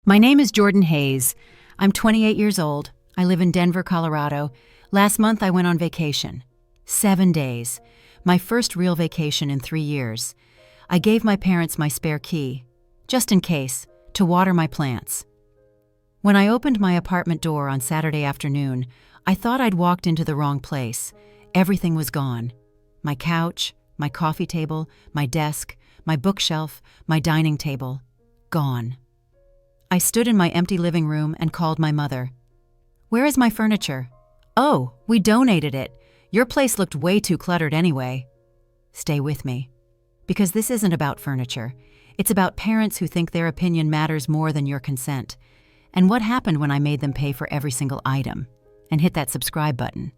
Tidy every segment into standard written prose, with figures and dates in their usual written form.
My name is Jordan Hayes. I'm 28 years old. I live in Denver, Colorado. Last month I went on vacation. 7 days. My first real vacation in 3 years. I gave my parents my spare key, just in case, to water my plants. When I opened my apartment door on Saturday afternoon, I thought I'd walked into the wrong place. Everything was gone. My couch, my coffee table, my desk, my bookshelf, my dining table. Gone. I stood in my empty living room and called my mother. "Where is my furniture?" "Oh, we donated it. Your place looked way too cluttered anyway." Stay with me. Because this isn't about furniture. It's about parents who think their opinion matters more than your consent. And what happened when I made them pay for every single item and hit that subscribe button.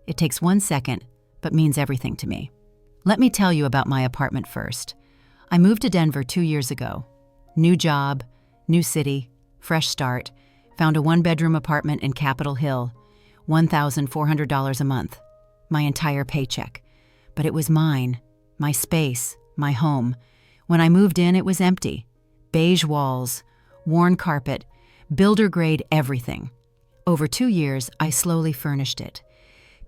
It takes 1 second, but means everything to me. Let me tell you about my apartment first. I moved to Denver 2 years ago. New job, new city, fresh start. Found a 1-bedroom apartment in Capitol Hill, $1,400 a month. My entire paycheck. But it was mine, my space, my home. When I moved in, it was empty. Beige walls, worn carpet, builder-grade everything. Over 2 years, I slowly furnished it.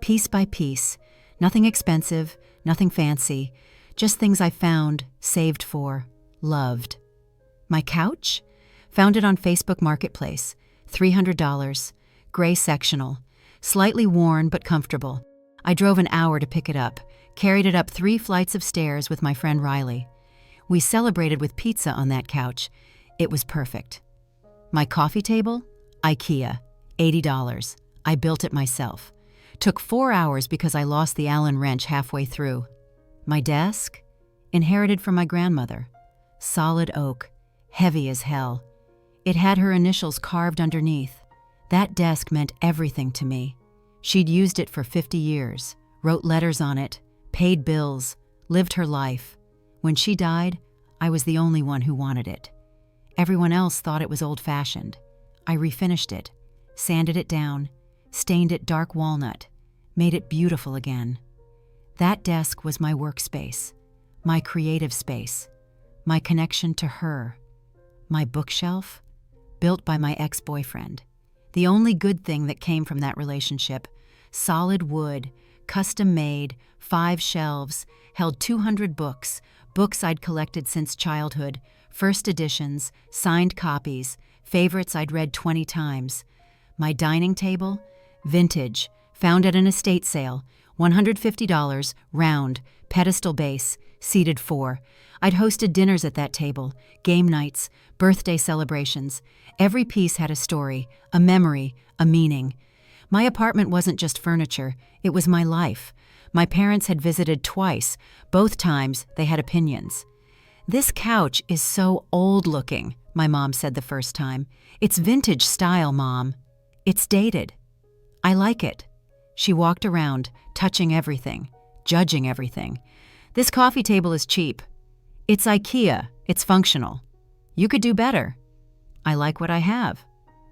Piece by piece, nothing expensive, nothing fancy, just things I found, saved for, loved. My couch? Found it on Facebook Marketplace, $300, gray sectional, slightly worn but comfortable. I drove an hour to pick it up, carried it up 3 flights of stairs with my friend Riley. We celebrated with pizza on that couch. It was perfect. My coffee table? IKEA, $80. I built it myself. Took 4 hours because I lost the Allen wrench halfway through. My desk? Inherited from my grandmother. Solid oak, heavy as hell. It had her initials carved underneath. That desk meant everything to me. She'd used it for 50 years, wrote letters on it, paid bills, lived her life. When she died, I was the only one who wanted it. Everyone else thought it was old-fashioned. I refinished it, sanded it down, stained it dark walnut, made it beautiful again. That desk was my workspace, my creative space, my connection to her. My bookshelf? Built by my ex-boyfriend. The only good thing that came from that relationship. Solid wood, custom-made, 5 shelves, held 200 books, books I'd collected since childhood, first editions, signed copies, favorites I'd read 20 times. My dining table? Vintage, found at an estate sale, $150, round, pedestal base, seated 4. I'd hosted dinners at that table, game nights, birthday celebrations. Every piece had a story, a memory, a meaning. My apartment wasn't just furniture, it was my life. My parents had visited twice. Both times, they had opinions. "This couch is so old-looking," my mom said the first time. "It's vintage style, Mom. It's dated." "I like it." She walked around, touching everything, judging everything. "This coffee table is cheap. It's IKEA. It's functional. You could do better." "I like what I have."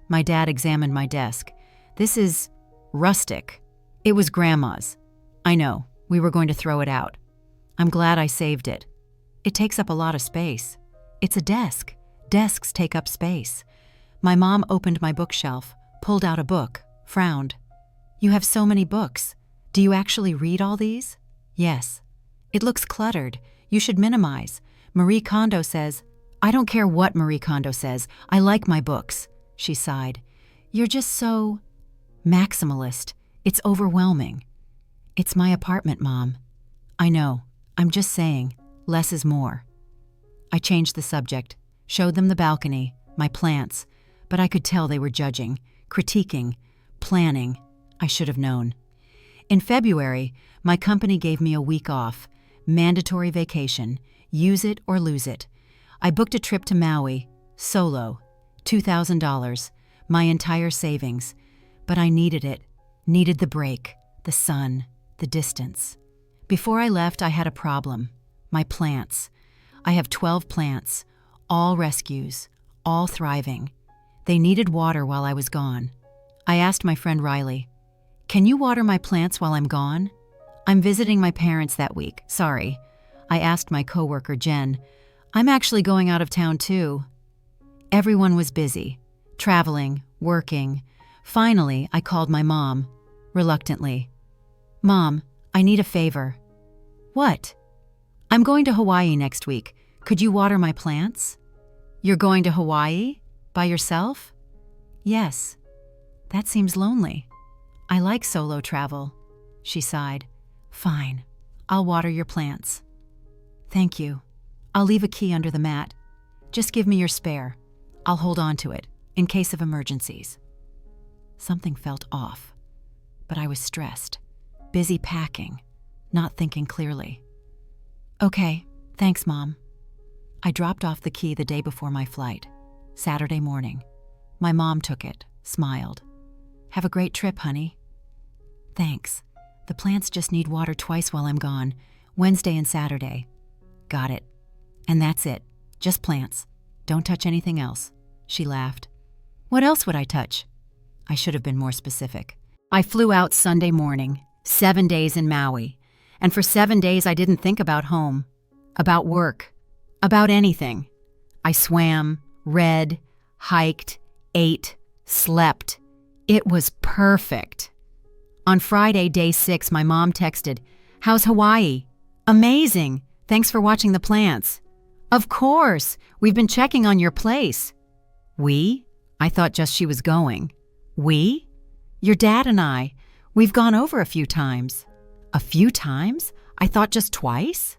My dad examined my desk. "This is rustic." "It was Grandma's." "I know. We were going to throw it out." "I'm glad I saved it." "It takes up a lot of space." "It's a desk. Desks take up space." My mom opened my bookshelf, pulled out a book, frowned. "You have so many books. Do you actually read all these?" "Yes." "It looks cluttered. You should minimize. Marie Kondo says—" "I don't care what Marie Kondo says. I like my books." She sighed. "You're just so maximalist. It's overwhelming." "It's my apartment, Mom." "I know. I'm just saying, less is more." I changed the subject, showed them the balcony, my plants, but I could tell they were judging, critiquing, planning. I should have known. In February, my company gave me a week off, mandatory vacation, use it or lose it. I booked a trip to Maui, solo, $2,000, my entire savings. But I needed it, needed the break, the sun, the distance. Before I left, I had a problem. My plants. I have 12 plants, all rescues, all thriving. They needed water while I was gone. I asked my friend Riley, "Can you water my plants while I'm gone?" "I'm visiting my parents that week, sorry." I asked my coworker Jen, "I'm actually going out of town too." Everyone was busy, traveling, working. Finally, I called my mom, reluctantly. "Mom, I need a favor." "What?" "I'm going to Hawaii next week. Could you water my plants?" "You're going to Hawaii? By yourself?" "Yes." "That seems lonely." "I like solo travel." She sighed. "Fine. I'll water your plants." "Thank you. I'll leave a key under the mat. Just give me your spare. I'll hold on to it, in case of emergencies." Something felt off, but I was stressed, busy packing, not thinking clearly. "Okay, thanks, Mom." I dropped off the key the day before my flight, Saturday morning. My mom took it, smiled. "Have a great trip, honey." "Thanks. The plants just need water twice while I'm gone, Wednesday and Saturday." "Got it. And that's it. Just plants. Don't touch anything else." She laughed. "What else would I touch?" I should have been more specific. I flew out Sunday morning, 7 days in Maui, and for 7 days I didn't think about home, about work, about anything. I swam, read, hiked, ate, slept. It was perfect. On Friday, day 6, my mom texted, "How's Hawaii?" "Amazing. Thanks for watching the plants." "Of course. We've been checking on your place." "We?" I thought just she was going. "We?" "Your dad and I. We've gone over a few times." "A few times? I thought just twice?"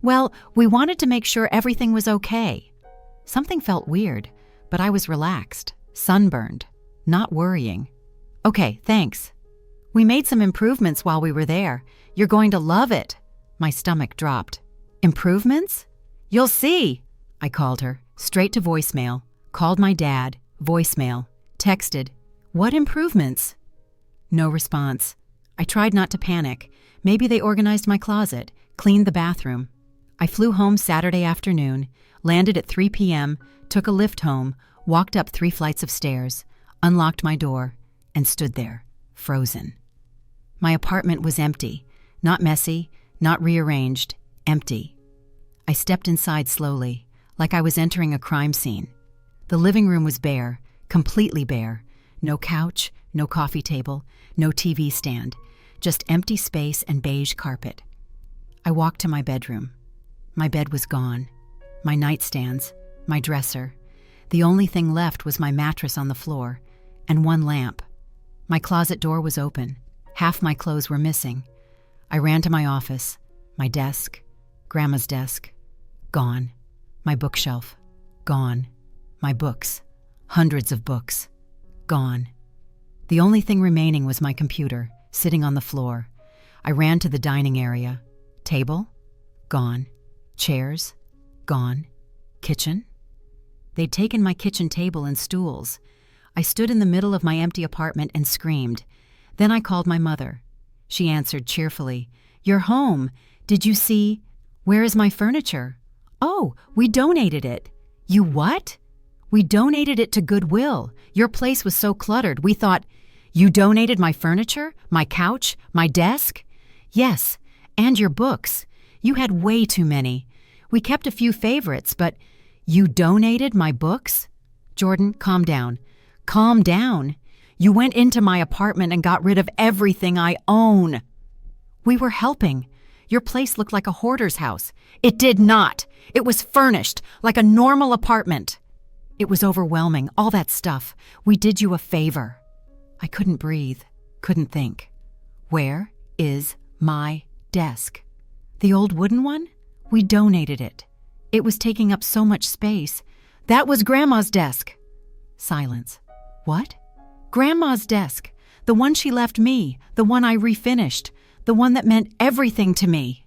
"Well, we wanted to make sure everything was okay." Something felt weird, but I was relaxed, sunburned, not worrying. "Okay, thanks. We made some improvements while we were there. You're going to love it." My stomach dropped. "Improvements?" "You'll see." I called her, straight to voicemail, called my dad, voicemail, texted, "What improvements?" No response. I tried not to panic. Maybe they organized my closet, cleaned the bathroom. I flew home Saturday afternoon, landed at 3 p.m., took a lift home, walked up 3 flights of stairs, unlocked my door, and stood there, frozen. My apartment was empty, not messy, not rearranged, empty. I stepped inside slowly, like I was entering a crime scene. The living room was bare, completely bare. No couch, no coffee table, no TV stand, just empty space and beige carpet. I walked to my bedroom. My bed was gone. My nightstands, my dresser. The only thing left was my mattress on the floor, and one lamp. My closet door was open. Half my clothes were missing. I ran to my office, my desk, Grandma's desk. Gone. My bookshelf. Gone. My books. Hundreds of books. Gone. The only thing remaining was my computer, sitting on the floor. I ran to the dining area. Table? Gone. Chairs? Gone. Kitchen? They'd taken my kitchen table and stools. I stood in the middle of my empty apartment and screamed. Then I called my mother. She answered cheerfully, "You're home. Did you see? Where is my furniture?" "Oh, we donated it." "You what?" "We donated it to Goodwill. Your place was so cluttered, we thought—" "You donated my furniture? My couch? My desk?" "Yes, and your books. You had way too many. We kept a few favorites, but you donated my books?" "Jordan, calm down." "Calm down? You went into my apartment and got rid of everything I own." "We were helping. Your place looked like a hoarder's house." "It did not. It was furnished, like a normal apartment." "It was overwhelming, all that stuff. We did you a favor." I couldn't breathe, couldn't think. "Where is my desk?" "The old wooden one? We donated it. It was taking up so much space." "That was Grandma's desk." Silence. "What?" "Grandma's desk. The one she left me, the one I refinished, the one that meant everything to me."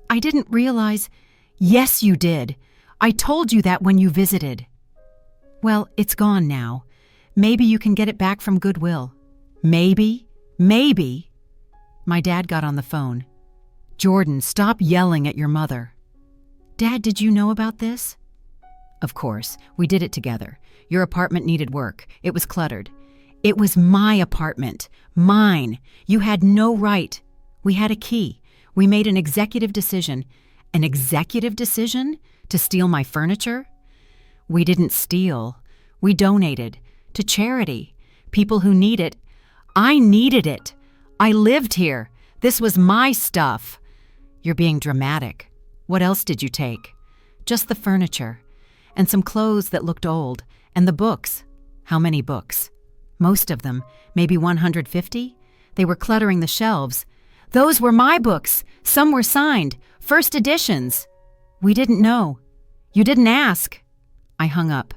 I didn't realize—" "Yes, you did. I told you that when you visited." "Well, it's gone now. Maybe you can get it back from Goodwill." "Maybe? Maybe?" My dad got on the phone. "Jordan, stop yelling at your mother." "Dad, did you know about this?" "Of course. We did it together. Your apartment needed work. It was cluttered." "It was my apartment. Mine. You had no right." "We had a key. We made an executive decision." "An executive decision? To steal my furniture?" We didn't steal. We donated. To charity. People who need it. I needed it. I lived here. This was my stuff. You're being dramatic. What else did you take? Just the furniture. And some clothes that looked old. And the books. How many books? Most of them. Maybe 150? They were cluttering the shelves. Those were my books. Some were signed. First editions. We didn't know. You didn't ask. I hung up.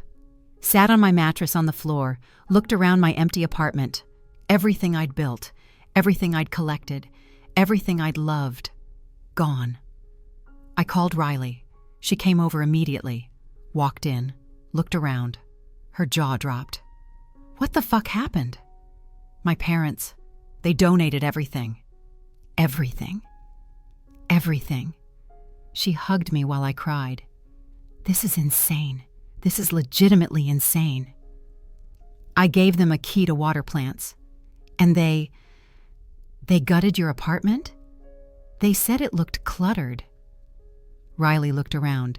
Sat on my mattress on the floor. Looked around my empty apartment. Everything I'd built. Everything I'd collected. Everything I'd loved. Gone. I called Riley. She came over immediately. Walked in. Looked around. Her jaw dropped. What the fuck happened? My parents. They donated everything. Everything. Everything. She hugged me while I cried. This is insane. This is legitimately insane. I gave them a key to water plants. And they gutted your apartment? They said it looked cluttered. Riley looked around.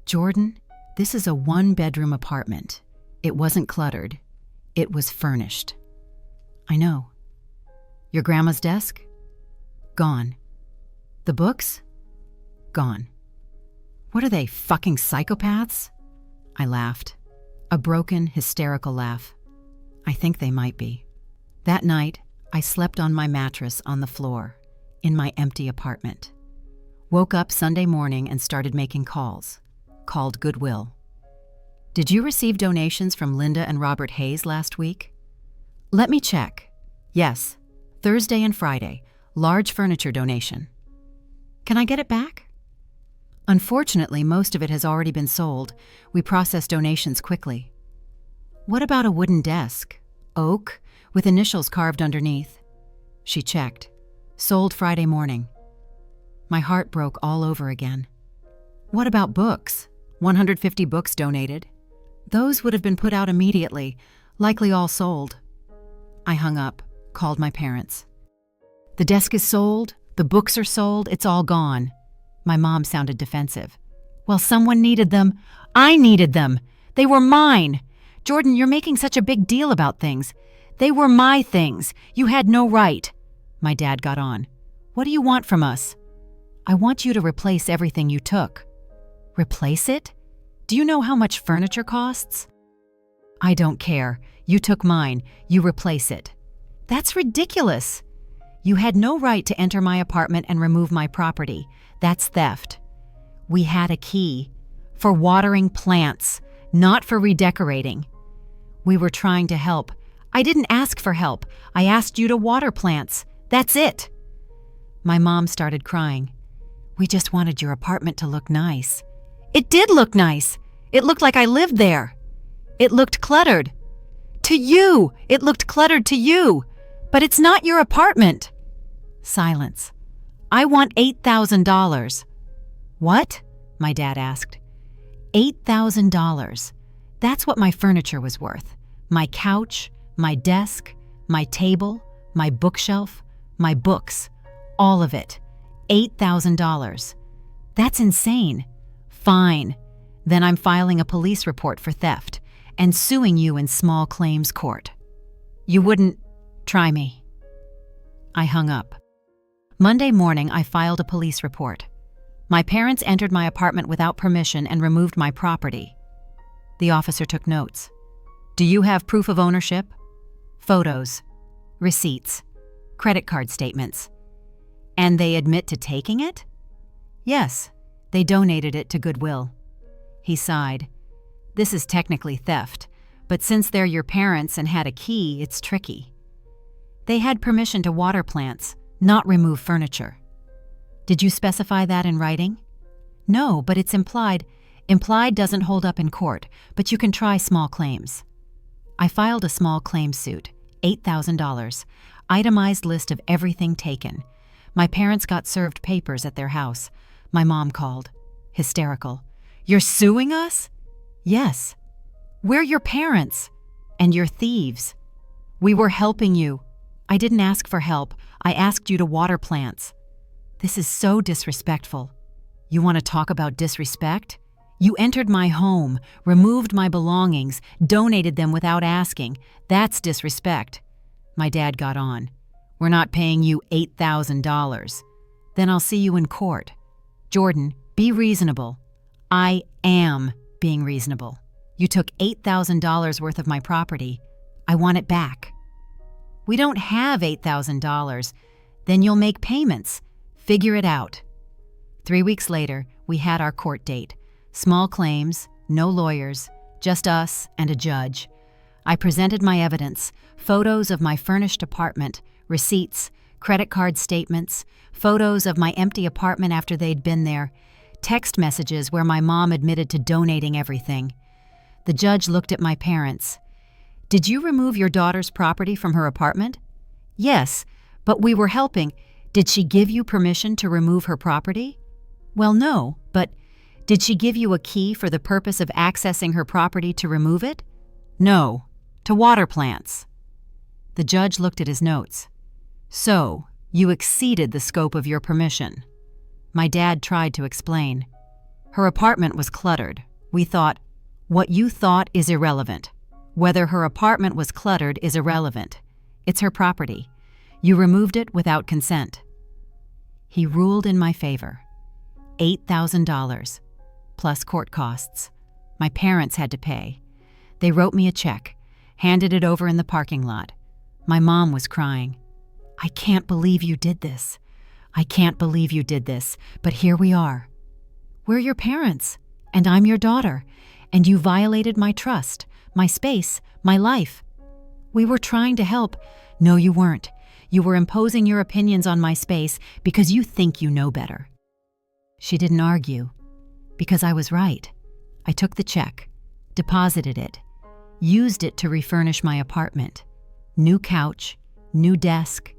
Jordan, this is a one-bedroom apartment. It wasn't cluttered. It was furnished. I know. Your grandma's desk? Gone. The books? Gone. What are they, fucking psychopaths? I laughed. A broken, hysterical laugh. I think they might be. That night, I slept on my mattress on the floor, in my empty apartment. Woke up Sunday morning and started making calls. Called Goodwill. Did you receive donations from Linda and Robert Hayes last week? Let me check. Yes, Thursday and Friday, large furniture donation. Can I get it back? Unfortunately, most of it has already been sold. We process donations quickly. What about a wooden desk? Oak, with initials carved underneath. She checked. Sold Friday morning. My heart broke all over again. What about books? 150 books donated. Those would have been put out immediately, likely all sold. I hung up, called my parents. The desk is sold, the books are sold, it's all gone. My mom sounded defensive. Well, someone needed them. I needed them. They were mine. Jordan, you're making such a big deal about things. They were my things. You had no right. My dad got on. What do you want from us? I want you to replace everything you took. Replace it? Do you know how much furniture costs? I don't care. You took mine. You replace it. That's ridiculous. You had no right to enter my apartment and remove my property. That's theft. We had a key. For watering plants, not for redecorating. We were trying to help. I didn't ask for help. I asked you to water plants. That's it. My mom started crying. We just wanted your apartment to look nice. It did look nice. It looked like I lived there. It looked cluttered. To you, it looked cluttered to you. But it's not your apartment. Silence. I want $8,000. What? My dad asked. $8,000. That's what my furniture was worth. My couch, my desk, my table, my bookshelf, my books. All of it. $8,000. That's insane. Fine. Then I'm filing a police report for theft and suing you in small claims court. You wouldn't try me. I hung up. Monday morning, I filed a police report. My parents entered my apartment without permission and removed my property. The officer took notes. Do you have proof of ownership? Photos, receipts, credit card statements. And they admit to taking it? Yes, they donated it to Goodwill. He sighed. This is technically theft, but since they're your parents and had a key, it's tricky. They had permission to water plants, not remove furniture. Did you specify that in writing? No, but it's implied. Implied doesn't hold up in court, but you can try small claims. I filed a small claims suit, $8,000, itemized list of everything taken. My parents got served papers at their house. My mom called, hysterical. You're suing us? Yes. We're your parents, and you're thieves. We were helping you. I didn't ask for help. I asked you to water plants. This is so disrespectful. You want to talk about disrespect? You entered my home, removed my belongings, donated them without asking. That's disrespect. My dad got on. We're not paying you $8,000. Then I'll see you in court. Jordan, be reasonable. I am being reasonable. You took $8,000 worth of my property. I want it back. We don't have $8,000. Then you'll make payments. Figure it out. 3 weeks later, we had our court date. Small claims, no lawyers, just us and a judge. I presented my evidence, photos of my furnished apartment, receipts, credit card statements, photos of my empty apartment after they'd been there, text messages where my mom admitted to donating everything. The judge looked at my parents. Did you remove your daughter's property from her apartment? Yes, but we were helping. Did she give you permission to remove her property? Well, no, but did she give you a key for the purpose of accessing her property to remove it? No, to water plants. The judge looked at his notes. So, you exceeded the scope of your permission. My dad tried to explain. Her apartment was cluttered. We thought, what you thought is irrelevant. Whether her apartment was cluttered is irrelevant. It's her property. You removed it without consent. He ruled in my favor. $8,000, plus court costs. My parents had to pay. They wrote me a check, handed it over in the parking lot. My mom was crying. I can't believe you did this. I can't believe you did this, but here we are. We're your parents, and I'm your daughter, and you violated my trust, my space, my life. We were trying to help. No, you weren't. You were imposing your opinions on my space because you think you know better. She didn't argue, because I was right. I took the check, deposited it, used it to refurnish my apartment. New couch, new desk,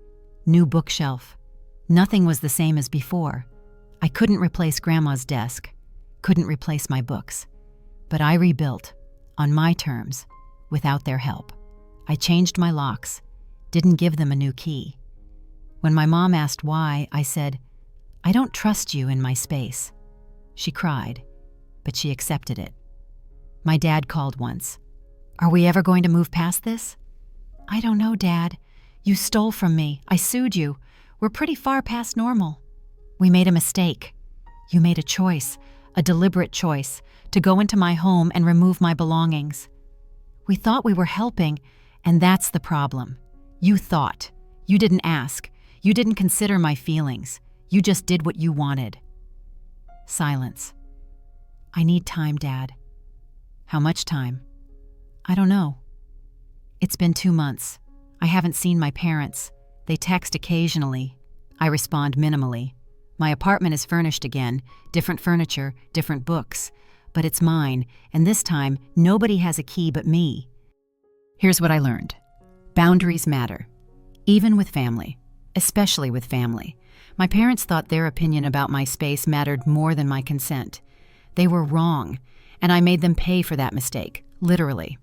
new bookshelf. Nothing was the same as before. I couldn't replace Grandma's desk, couldn't replace my books. But I rebuilt, on my terms, without their help. I changed my locks, didn't give them a new key. When my mom asked why, I said, I don't trust you in my space. She cried, but she accepted it. My dad called once. Are we ever going to move past this? I don't know, Dad. You stole from me. I sued you. We're pretty far past normal. We made a mistake. You made a choice, a deliberate choice, to go into my home and remove my belongings. We thought we were helping, and that's the problem. You thought. You didn't ask. You didn't consider my feelings. You just did what you wanted. Silence. I need time, Dad. How much time? I don't know. It's been 2 months. I haven't seen my parents. They text occasionally. I respond minimally. My apartment is furnished again, different furniture, different books. But it's mine, and this time, nobody has a key but me. Here's what I learned. Boundaries matter. Even with family. Especially with family. My parents thought their opinion about my space mattered more than my consent. They were wrong, and I made them pay for that mistake, literally.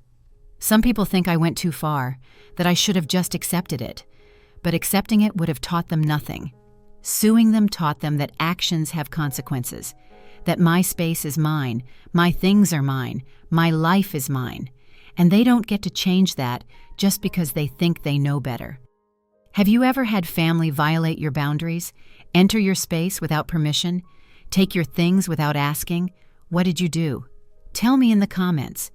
Some people think I went too far, that I should have just accepted it. But accepting it would have taught them nothing. Suing them taught them that actions have consequences, that my space is mine, my things are mine, my life is mine, and they don't get to change that just because they think they know better. Have you ever had family violate your boundaries, enter your space without permission, take your things without asking? What did you do? Tell me in the comments.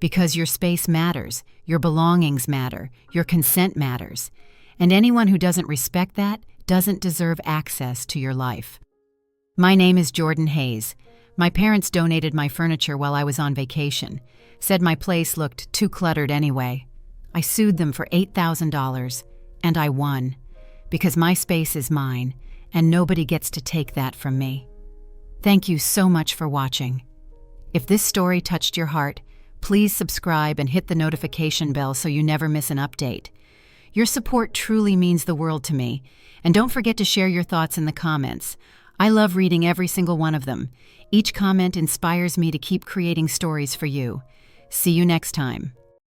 Because your space matters, your belongings matter, your consent matters. And anyone who doesn't respect that doesn't deserve access to your life. My name is Jordan Hayes. My parents donated my furniture while I was on vacation, said my place looked too cluttered anyway. I sued them for $8,000. And I won, because my space is mine, and nobody gets to take that from me. Thank you so much for watching. If this story touched your heart, please subscribe and hit the notification bell so you never miss an update. Your support truly means the world to me, and don't forget to share your thoughts in the comments. I love reading every single one of them. Each comment inspires me to keep creating stories for you. See you next time.